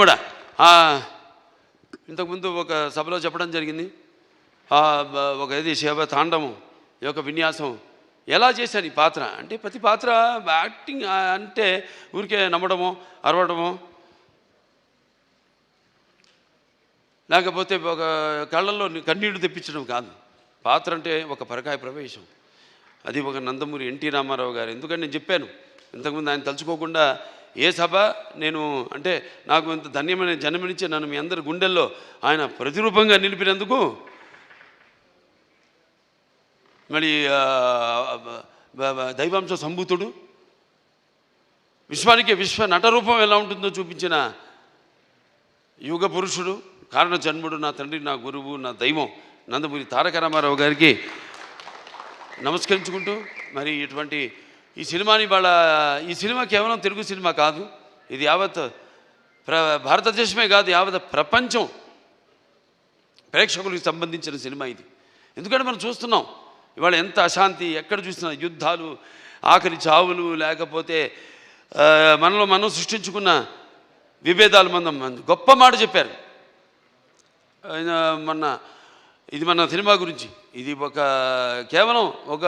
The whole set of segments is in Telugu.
కూడా ఇంతకుముందు ఒక సభలో చెప్పడం జరిగింది. ఒక ఇది శివ తాండవం ఈ యొక్క విన్యాసం ఎలా చేశాను ఈ పాత్ర అంటే, ప్రతి పాత్ర యాక్టింగ్ అంటే ఊరికే నమ్మడమో అరవడమో లేకపోతే ఒక కళ్ళల్లో కన్నీళ్లు తెప్పించడం కాదు. పాత్ర అంటే ఒక పరకాయ ప్రవేశం. అది ఒక నందమూరి ఎన్టీ రామారావు గారు. ఎందుకంటే నేను చెప్పాను ఇంతకుముందు, ఆయన తలుచుకోకుండా ఏ సభ నేను అంటే నాకు ఇంత ధన్యమైన జన్మనిచ్చి నన్ను మీ అందరి గుండెల్లో ఆయన ప్రతిరూపంగా నిలిపినందుకు, మరి దైవాంశ సంభూతుడు, విశ్వానికి విశ్వ నటరూపం ఎలా ఉంటుందో చూపించిన యుగ పురుషుడు, కారణ జన్ముడు, నా తండ్రి, నా గురువు, నా దైవం నందమూరి తారక రామారావు గారికి నమస్కరించుకుంటూ, మరి ఇటువంటి ఈ సినిమాని ఈ సినిమా కేవలం తెలుగు సినిమా కాదు, ఇది యావత్ భారతదేశమే కాదు, యావత్ ప్రపంచం ప్రేక్షకులకు సంబంధించిన సినిమా ఇది. ఎందుకంటే మనం చూస్తున్నాం ఇవాళ ఎంత అశాంతి, ఎక్కడ చూసినా యుద్ధాలు, ఆఖరి చావులు, లేకపోతే మనలో మనం సృష్టించుకున్న విభేదాలు. మనం గొప్ప మాట చెప్పారు ఇది మన సినిమా గురించి. ఇది కేవలం ఒక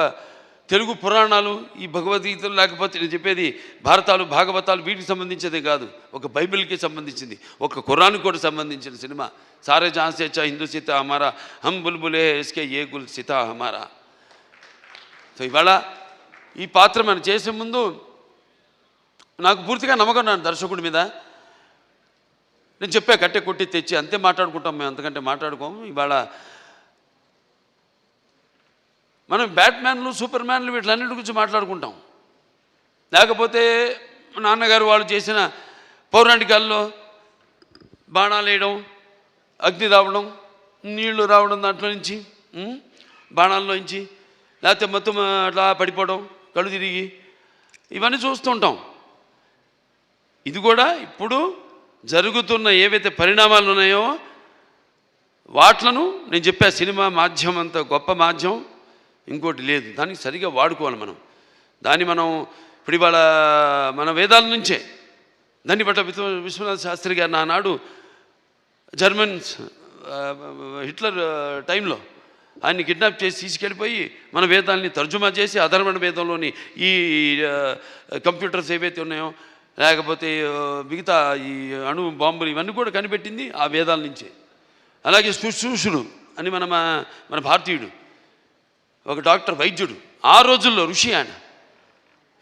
తెలుగు పురాణాలు, ఈ భగవద్గీతలు, లేకపోతే నేను చెప్పేది భారతాలు, భాగవతాలు, వీటికి సంబంధించేదే కాదు, ఒక బైబిల్కి సంబంధించింది, ఒక ఖురాన్కి కూడా సంబంధించిన సినిమా. సారే జహాన్ సే అచ్చా హిందూ సీతా హమారా, హమ్ బుల్బులే ఇస్కే ఏ గుల్ సీతా హమారా. సో ఇవాళ ఈ పాత్ర మనం చేసే ముందు నాకు పూర్తిగా నమ్మకం ఉన్నాను దర్శకుడి మీద. నేను చెప్పా కట్టె కొట్టి తెచ్చి అంతే మాట్లాడుకుంటాం మేము, అంతకంటే మాట్లాడుకోము. ఇవాళ మనం బ్యాట్మ్యాన్లు, సూపర్ మ్యాన్లు వీటిలన్నిటి గురించి మాట్లాడుకుంటాం. లేకపోతే నాన్నగారు వాళ్ళు చేసిన పౌరాణికాల్లో బాణాలు వేయడం, అగ్ని రావడం, నీళ్లు రావడం, దాంట్లో నుంచి బాణాల్లో నుంచి, లేకపోతే మొత్తం అట్లా పడిపోవడం, కళ్ళు తిరిగి, ఇవన్నీ చూస్తుంటాం. ఇది కూడా ఇప్పుడు జరుగుతున్న ఏవైతే పరిణామాలు ఉన్నాయో వాట్లను నేను చెప్పా. సినిమా మాధ్యమం అంత గొప్ప మాధ్యమం ఇంకోటి లేదు, దానికి సరిగా వాడుకోవాలి మనం. దాన్ని మనం ఇప్పుడు ఇవాళ మన వేదాల నుంచే దాన్ని పట్ల విశ్వనాథ శాస్త్రి గారు నానాడు జర్మన్స్ హిట్లర్ టైంలో ఆయన్ని కిడ్నాప్ చేసి తీసుకెళ్ళిపోయి మన వేదాలని తర్జుమా చేసి అధర్వణ వేదంలోని ఈ కంప్యూటర్స్ ఏవైతే ఉన్నాయో, లేకపోతే మిగతా ఈ అణు బాంబులు, ఇవన్నీ కూడా కనిపెట్టింది ఆ వేదాల నుంచే. అలాగే శుశ్రూషుడు అని మన భారతీయుడు ఒక డాక్టర్, వైద్యుడు, ఆ రోజుల్లో ఋషి ఆయన.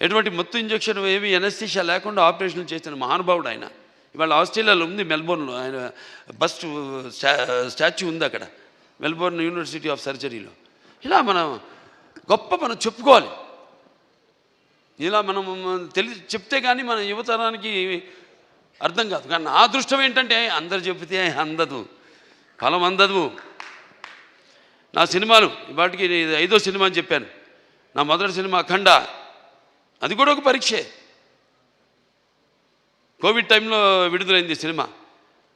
ఎటువంటి మత్తు ఇంజక్షన్ ఏమి ఎనస్థీషియా లేకుండా ఆపరేషన్లు చేసిన మహానుభావుడు ఆయన. ఇవాళ ఆస్ట్రేలియాలో ఉంది, మెల్బోర్న్లో ఆయన బస్ట్ స్టాచ్యూ ఉంది అక్కడ, మెల్బోర్న్ యూనివర్సిటీ ఆఫ్ సర్జరీలో. ఇలా మనం చెప్పుకోవాలి. ఇలా మనం చెప్తే కానీ మన యువతరానికి అర్థం కాదు. కానీ నా అదృష్టం ఏంటంటే అందరు చెప్తే అందదు, ఫలం అందదు. నా సినిమాలు వాటికి 5వ సినిమా అని చెప్పాను. నా మొదటి సినిమా అఖండ, అది కూడా ఒక పరీక్షే. కోవిడ్ టైంలో విడుదలైంది సినిమా.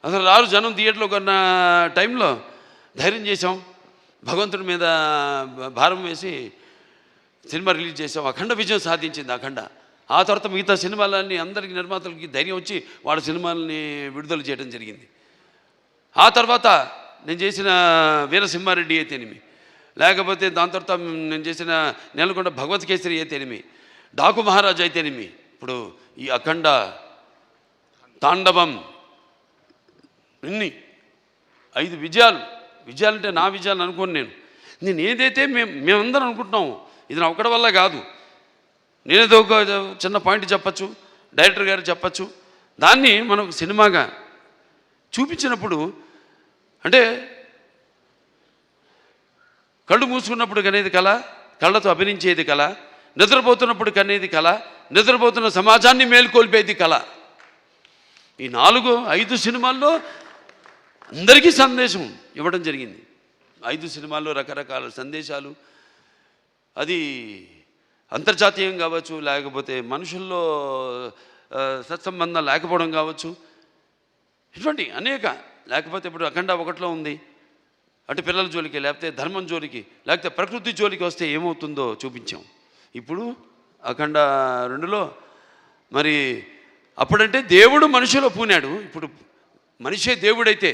అసలు రారు జనం థియేటర్లో కొన్న టైంలో ధైర్యం చేసాం, భగవంతుడి మీద భారం వేసి సినిమా రిలీజ్ చేసాం. అఖండ విజయం సాధించింది అఖండ. ఆ తర్వాత మిగతా సినిమాలన్నీ అందరికీ నిర్మాతలకి ధైర్యం వచ్చి వాళ్ళ సినిమాలని విడుదల చేయడం జరిగింది. ఆ తర్వాత నేను చేసిన వీరసింహారెడ్డి అయితేనేమి, లేకపోతే దాని తర్వాత నేను చేసిన నెలకొండ భగవత్ కేసరి అయితేనేమి, డాకు మహారాజ్ అయితేనేమి, ఇప్పుడు ఈ అఖండ, తాండవం, ఇన్ని 5 విజయాలంటే నా విజయాలు అనుకోను. నేను ఏదైతే మేమందరం అనుకుంటున్నాము ఇది నా ఒక్కడి వల్ల కాదు. నేనేదో ఒక చిన్న పాయింట్ చెప్పచ్చు, డైరెక్టర్ గారు చెప్పచ్చు, దాన్ని మనకు సినిమాగా చూపించినప్పుడు అంటే కళ్ళు మూసుకున్నప్పుడు కనేది కళ, కళ్ళతో అభినయించేది కళ, నిద్రపోతున్నప్పుడు కనేది కళ, నిద్రపోతున్న సమాజాన్ని మేల్కొల్పేది కళ. ఈ 4-5 సినిమాల్లో అందరికీ సందేశం ఇవ్వడం జరిగింది. 5 సినిమాల్లో రకరకాల సందేశాలు, అది అంతర్జాతీయం కావచ్చు, లేకపోతే మనుషుల్లో సత్సంబంధం లేకపోవడం కావచ్చు, ఇటువంటి అనేక. లేకపోతే ఇప్పుడు అఖండ 1లో ఉంది, అటు పిల్లల జోలికి, లేకపోతే ధర్మం జోలికి, లేకపోతే ప్రకృతి జోలికి వస్తే ఏమవుతుందో చూపించాం. ఇప్పుడు అఖండ 2లో మరి అప్పుడంటే దేవుడు మనిషిలో పూనాడు, ఇప్పుడు మనిషే దేవుడైతే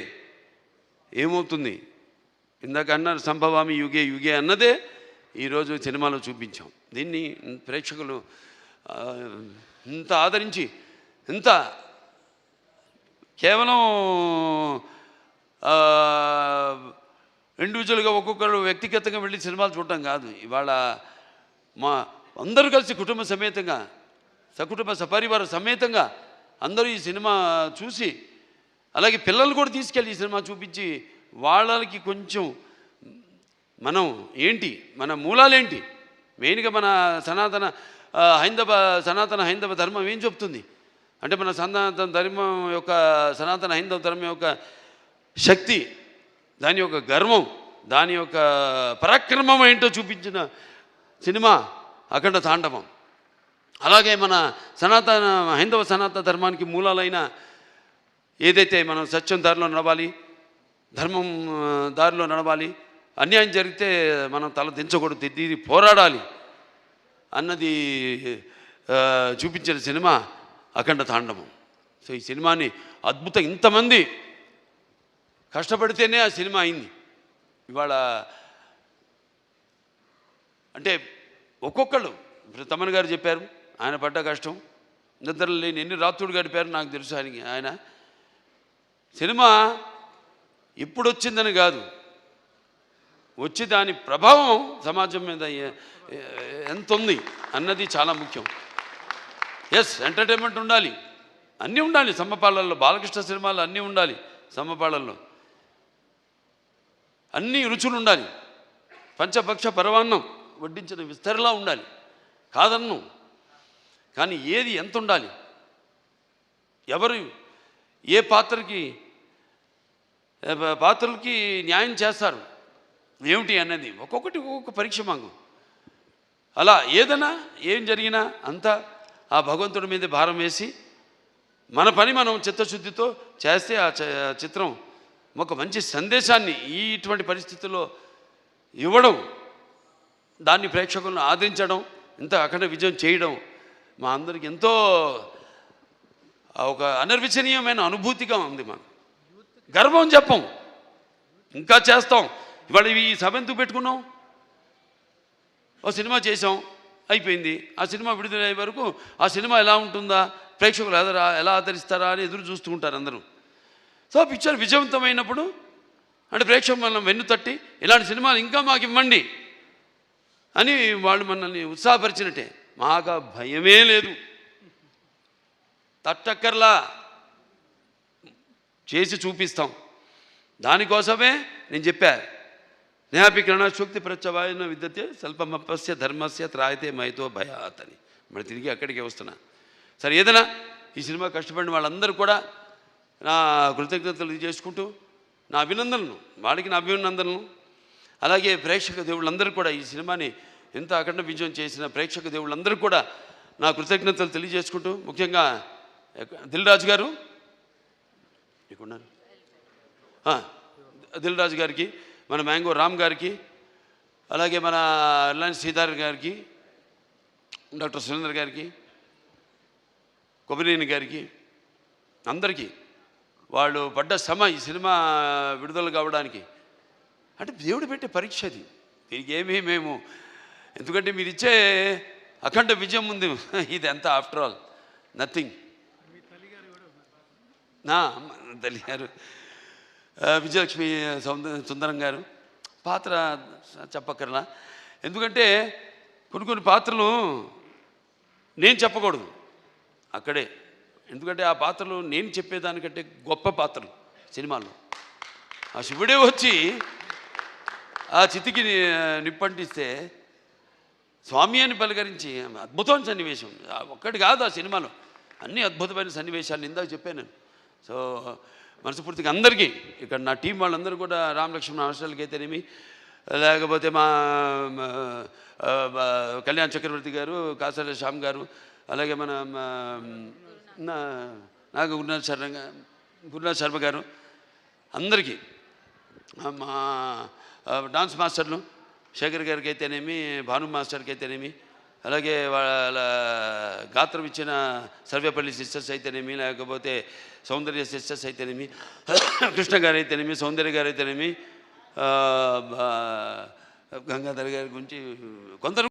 ఏమవుతుంది? ఇందాక అన్నారు సంభవామి యుగే యుగే అన్నదే ఈరోజు సినిమాలో చూపించాం. దీన్ని ప్రేక్షకులు ఇంత ఆదరించి, ఇంత కేవలం ఇండివిజువల్గా ఒక్కొక్కరు వ్యక్తిగతంగా వెళ్ళి సినిమాలు చూడటం కాదు. ఇవాళ మా అందరూ కలిసి కుటుంబ సమేతంగా, సకుటుంబ సపరివార సమేతంగా అందరూ ఈ సినిమా చూసి, అలాగే పిల్లలు కూడా తీసుకెళ్ళి ఈ సినిమా చూపించి వాళ్ళకి కొంచెం మనం ఏంటి, మన మూలాలేంటి, మెయిన్గా మన సనాతన హైందవ ధర్మం ఏం చెప్తుంది అంటే, మన సనాతన ధర్మం యొక్క సనాతన హైందవ ధర్మం యొక్క శక్తి, దాని యొక్క గర్వం, దాని యొక్క పరాక్రమం ఏంటో చూపించిన సినిమా అఖండ తాండవం. అలాగే మన హైందవ సనాతన ధర్మానికి మూలాలైన ఏదైతే మనం సత్యం దారిలో నడవాలి, ధర్మం దారిలో నడవాలి, అన్యాయం జరిగితే మనం తల దించకూడదు, తిరిగి పోరాడాలి అన్నది చూపించిన సినిమా అఖండ తాండవం. సో ఈ సినిమాని అద్భుతం, ఇంతమంది కష్టపడితేనే ఆ సినిమా అయింది. ఇవాళ అంటే ఒక్కొక్కళ్ళు, ఇప్పుడు తమన్ గారు చెప్పారు ఆయన పడ్డ కష్టం, నిద్ర లేని ఎన్ని రాత్రుడు గడిపారు నాకు తెలుసు. ఆయన సినిమా ఇప్పుడు వచ్చిందని కాదు, వచ్చి దాని ప్రభావం సమాజం మీద ఎంత ఉంది అన్నది చాలా ముఖ్యం. ఎస్, ఎంటర్టైన్మెంట్ ఉండాలి, అన్నీ ఉండాలి సమ్మపాళ్ళల్లో, బాలకృష్ణ సినిమాలు అన్నీ ఉండాలి సమ్మపాళ్ళల్లో, అన్ని రుచులు ఉండాలి, పంచభక్ష పరవాన్నం వడ్డించిన విస్తరలా ఉండాలి, కాదన్ను. కానీ ఏది ఎంత ఉండాలి, ఎవరు ఏ పాత్రలకి న్యాయం చేస్తారు ఏమిటి అన్నది ఒక్కొక్కటి ఒక్కొక్క పరీక్ష మాకు. అలా ఏదైనా ఏం జరిగినా అంతా ఆ భగవంతుడి మీద భారం వేసి మన పని మనం చిత్తశుద్ధితో చేస్తే ఆ చిత్రం ఒక మంచి సందేశాన్ని ఇటువంటి పరిస్థితుల్లో ఇవ్వడం, దాన్ని ప్రేక్షకులను ఆదరించడం, ఇంత అఖండ విజయం చేయడం మా అందరికి ఎంతో ఒక అనిర్వచనీయమైన అనుభూతిగా ఉంది. మాకు గర్వం చెప్పం, ఇంకా చేస్తాం. ఇవాళ ఈ సభ ఎందుకు పెట్టుకున్నాం? ఓ సినిమా చేసాం, అయిపోయింది. ఆ సినిమా విడుదలయ్యే వరకు ఆ సినిమా ఎలా ఉంటుందా, ప్రేక్షకులు ఎలా ఆదరిస్తారా అని ఎదురు చూస్తూ ఉంటారు అందరూ. సో పిక్చర్ విజయవంతమైనప్పుడు అంటే ప్రేక్షకులు మనం వెన్ను తట్టి ఇలాంటి సినిమాలు ఇంకా మాకు ఇవ్వండి అని వాళ్ళు మనల్ని ఉత్సాహపరిచినట్టే. మాకు భయమే లేదు, తట్టక్కర్లా, చేసి చూపిస్తాం. దానికోసమే నేను చెప్పా, జ్ఞాపికరణ శక్తి ప్రత్యవాయన విద్యతే స్వల్పమపస్య ధర్మస్య త్రాయతే మైతో భయాత్ అని మరి తిరిగి అక్కడికే వస్తున్నా. సరే, ఏదైనా ఈ సినిమా కష్టపడిన వాళ్ళందరూ కూడా నా కృతజ్ఞతలు చేసుకుంటూ నా అభినందనలు, వాడికి నా అభినందనలు, అలాగే ప్రేక్షక దేవుళ్ళందరూ కూడా ఈ సినిమాని ఎంత అఖండ విజయం చేసిన ప్రేక్షక దేవుళ్ళందరూ కూడా నా కృతజ్ఞతలు తెలియజేసుకుంటూ, ముఖ్యంగా దిల్ రాజు గారు ఎక్కడున్నారు, దిల్ రాజు గారికి, మన మ్యాంగో రామ్ గారికి, అలాగే మన రిలయన్స్ శ్రీధర్ గారికి, డాక్టర్ సురేంద్ర గారికి, కొబ్బరినేని గారికి, అందరికీ వాళ్ళు పడ్డ శ్రమ ఈ సినిమా విడుదల కావడానికి అంటే దేవుడు పెట్టే పరీక్ష అది. దీనికి ఏమీ మేము, ఎందుకంటే మీరు ఇచ్చే అఖండ విజయం ఉంది, ఇది ఎంత ఆఫ్టర్ ఆల్ నథింగ్. నా తల్లి గారు విజయలక్ష్మి సుందరం గారు పాత్ర చెప్పక్కర్లా, ఎందుకంటే కొన్ని పాత్రలు నేను చెప్పకూడదు అక్కడే, ఎందుకంటే ఆ పాత్రలు నేను చెప్పేదానికంటే గొప్ప పాత్రలు సినిమాల్లో. ఆ శివుడే వచ్చి ఆ చితికి నిప్పంటిస్తే స్వామి అని పలకరించి అద్భుతమైన సన్నివేశం ఒక్కటి కాదు ఆ సినిమాలో, అన్ని అద్భుతమైన సన్నివేశాలు ఇందాక చెప్పాను నేను. సో మనస్ఫూర్తిగా అందరికీ ఇక్కడ నా టీం వాళ్ళందరూ కూడా, రామలక్ష్మణ హాస్టల్కి అయితేనేమి, లేకపోతే మా కళ్యాణ్ చక్రవర్తి గారు, కాసాల శ్యామ్ గారు, అలాగే మన నాకు గురునాథ్ శర్మ గారు, అందరికీ, మా డాన్స్ మాస్టర్లు శేఖర్ గారికి అయితేనేమి, భాను మాస్టర్కి అయితేనేమి, అలాగే వాళ్ళ గాత్రం ఇచ్చిన సర్వేపల్లి సిస్టర్స్ అయితేనేమి, లేకపోతే సౌందర్య సిస్టర్స్ అయితేనేమి, కృష్ణ గారు అయితేనేమి, సౌందర్య గారు అయితేనేమి, గంగాధర్ గారి గురించి కొందరు